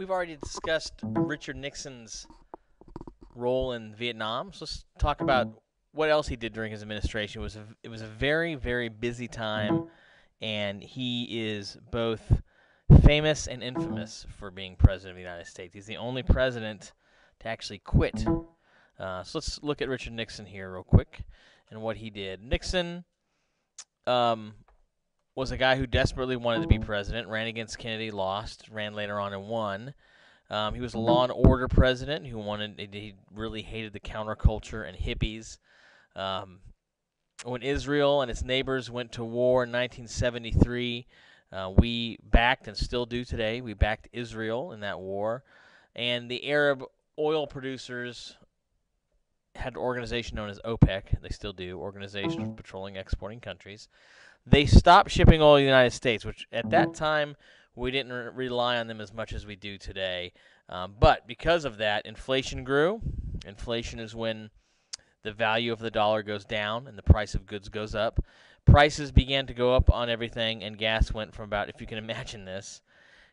We've already discussed Richard Nixon's role in Vietnam, so let's talk about what else he did during his administration. It was a very, very busy time, and he is both famous and infamous for being president of the United States. He's the only president to actually quit. So let's look at Richard Nixon here real quick and what he did. Nixon was a guy who desperately wanted to be president, ran against Kennedy, lost, ran later on and won. He was a law and order president he really hated the counterculture and hippies. When Israel and its neighbors went to war in 1973, we backed, and still do today, we backed Israel in that war. And the Arab oil producers had an organization known as OPEC. They still do, Organization of Petroleum Exporting Countries. They stopped shipping oil to the United States, which at that time we didn't rely on them as much as we do today. But because of that, inflation grew. Inflation is when the value of the dollar goes down and the price of goods goes up. Prices began to go up on everything, and gas went from about, if you can imagine this,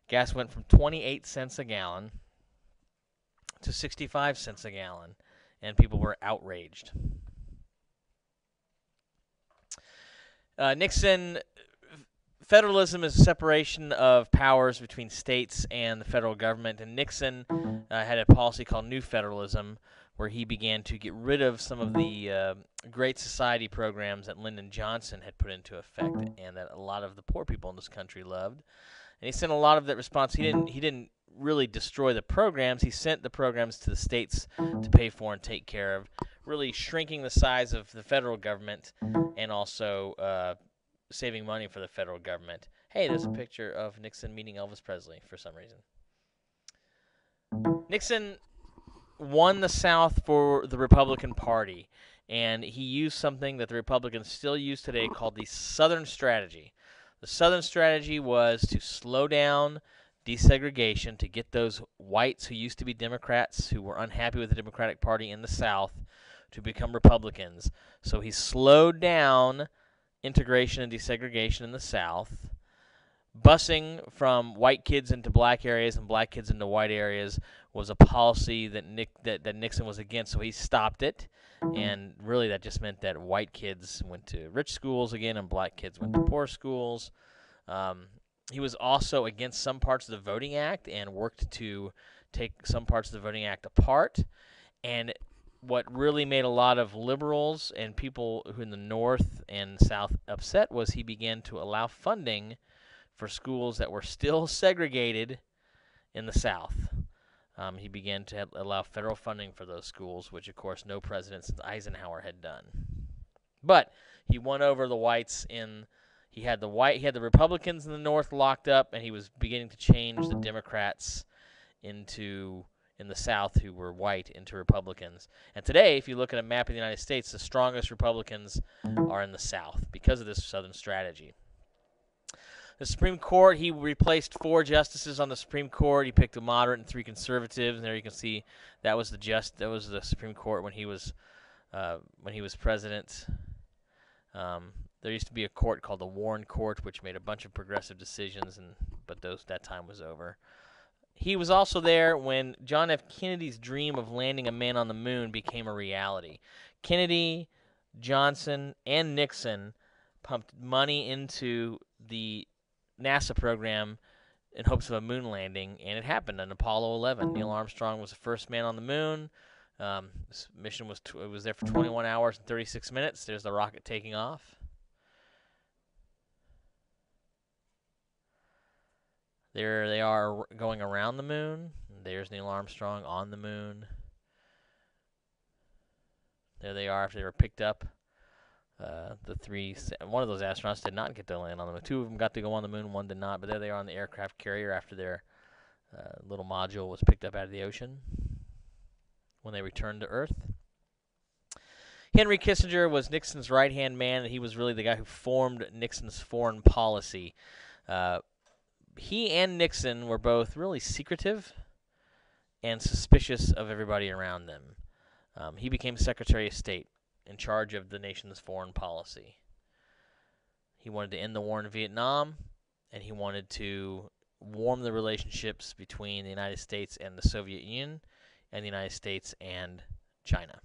gas went from 28 cents a gallon to 65 cents a gallon, and people were outraged. Nixon, federalism is a separation of powers between states and the federal government, and Nixon had a policy called New Federalism, where he began to get rid of some of the Great Society programs that Lyndon Johnson had put into effect, and that a lot of the poor people in this country loved. And he sent a lot of that response. He didn't really destroy the programs. He sent the programs to the states to pay for and take care of, really shrinking the size of the federal government and also saving money for the federal government. Hey, there's a picture of Nixon meeting Elvis Presley for some reason. Nixon won the South for the Republican Party, and he used something that the Republicans still use today called the Southern Strategy. The Southern Strategy was to slow down desegregation, to get those whites who used to be Democrats, who were unhappy with the Democratic Party in the South, to become Republicans. So he slowed down integration and desegregation in the South. Busing from white kids into black areas and black kids into white areas was a policy that Nixon was against, so he stopped it. And really that just meant that white kids went to rich schools again and black kids went to poor schools. He was also against some parts of the Voting Act and worked to take some parts of the Voting Act apart. And what really made a lot of liberals and people who in the North and South upset was he began to allow funding for schools that were still segregated in the South. He began to allow federal funding for those schools, which, of course, no president since Eisenhower had done. But he won over the whites he had the Republicans in the North locked up, and he was beginning to change the Democrats in the South, who were white, into Republicans. And today, if you look at a map of the United States, the strongest Republicans are in the South because of this Southern strategy. The Supreme Court, he replaced 4 justices on the Supreme Court. He picked a moderate and 3 conservatives. And there you can see that was the Supreme Court when he was president. There used to be a court called the Warren Court, which made a bunch of progressive decisions, but that time was over. He was also there when John F. Kennedy's dream of landing a man on the moon became a reality. Kennedy, Johnson, and Nixon pumped money into the NASA program in hopes of a moon landing, and it happened on Apollo 11. Neil Armstrong was the first man on the moon. This mission was there for 21 hours and 36 minutes. There's the rocket taking off. There they are going around the moon. There's Neil Armstrong on the moon. There they are after they were picked up. One of those astronauts did not get to land on the moon. 2 of them got to go on the moon, 1 did not. But there they are on the aircraft carrier after their little module was picked up out of the ocean when they returned to Earth. Henry Kissinger was Nixon's right-hand man, and he was really the guy who formed Nixon's foreign policy. He and Nixon were both really secretive and suspicious of everybody around them. He became Secretary of State in charge of the nation's foreign policy. He wanted to end the war in Vietnam, and he wanted to warm the relationships between the United States and the Soviet Union and the United States and China.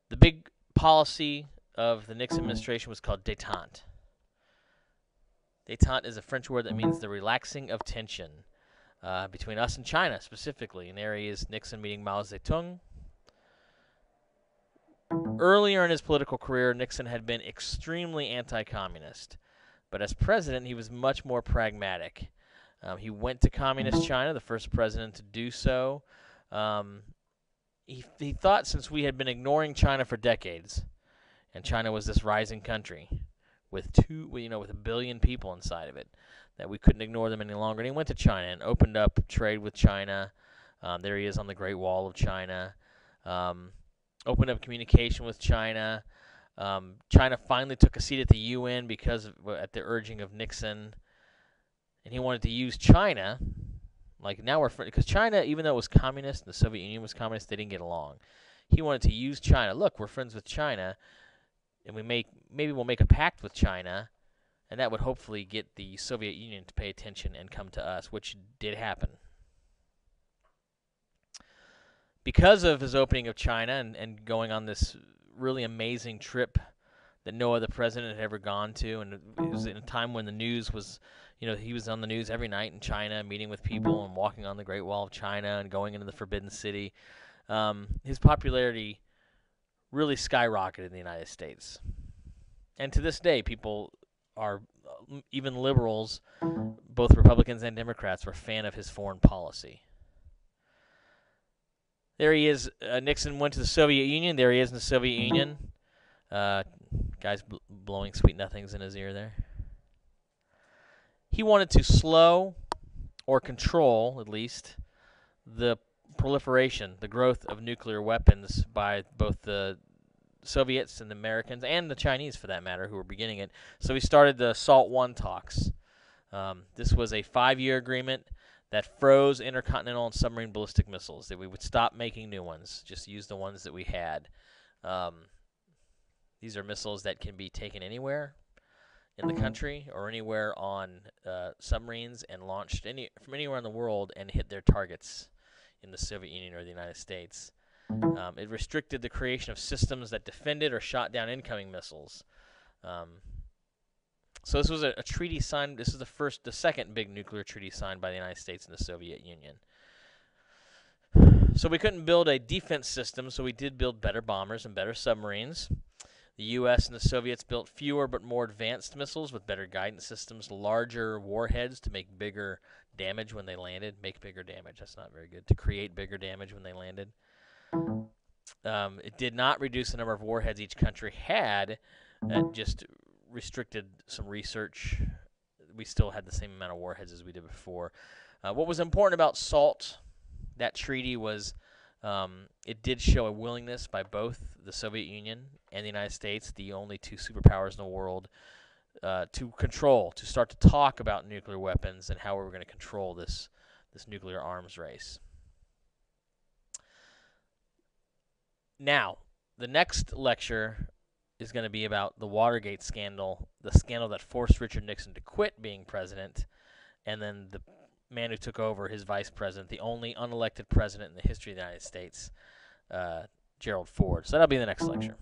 The big policy of the Nixon administration was called détente. Détente is a French word that means the relaxing of tension between us and China specifically. And there he is, Nixon meeting Mao Zedong. Earlier in his political career, Nixon had been extremely anti-communist. But as president, he was much more pragmatic. He went to communist China, the first president to do so. He thought, since we had been ignoring China for decades, and China was this rising country with with 1 billion people inside of it, that we couldn't ignore them any longer. And he went to China and opened up trade with China. There he is on the Great Wall of China. Opened up communication with China. China finally took a seat at the UN at the urging of Nixon, and he wanted to use China. Like, now we're because China, even though it was communist and the Soviet Union was communist, they didn't get along. He wanted to use China. Look, we're friends with China, and maybe we'll make a pact with China, and that would hopefully get the Soviet Union to pay attention and come to us, which did happen. Because of his opening of China and going on this really amazing trip that no other president had ever gone to, and it was in a time when the news was, he was on the news every night in China, meeting with people and walking on the Great Wall of China and going into the Forbidden City. His popularity really skyrocketed in the United States. And to this day, people are, even liberals, both Republicans and Democrats, were a fan of his foreign policy. There he is. Nixon went to the Soviet Union. There he is in the Soviet Union. Guy's blowing sweet nothings in his ear there. He wanted to slow or control, at least, the proliferation, the growth of nuclear weapons by both the Soviets and the Americans, and the Chinese, for that matter, who were beginning it. So he started the SALT I talks. This was a 5-year agreement that froze intercontinental and submarine ballistic missiles, that we would stop making new ones, just use the ones that we had. These are missiles that can be taken anywhere in the country or anywhere on submarines and launched from anywhere in the world and hit their targets in the Soviet Union or the United States. It restricted the creation of systems that defended or shot down incoming missiles. So this was a treaty signed. This is the second big nuclear treaty signed by the United States and the Soviet Union. So we couldn't build a defense system, so we did build better bombers and better submarines. The U.S. and the Soviets built fewer but more advanced missiles with better guidance systems, larger warheads to make bigger damage when they landed. Make bigger damage, that's not very good. To create bigger damage when they landed. It did not reduce the number of warheads each country had. It just restricted some research. We still had the same amount of warheads as we did before. What was important about SALT, that treaty, was it did show a willingness by both the Soviet Union and the United States, the only two superpowers in the world, to start to talk about nuclear weapons and how we were going to control this nuclear arms race. Now, the next lecture is going to be about the Watergate scandal, the scandal that forced Richard Nixon to quit being president, and then the man who took over, his vice president, the only unelected president in the history of the United States, Gerald Ford. So that'll be in the next lecture.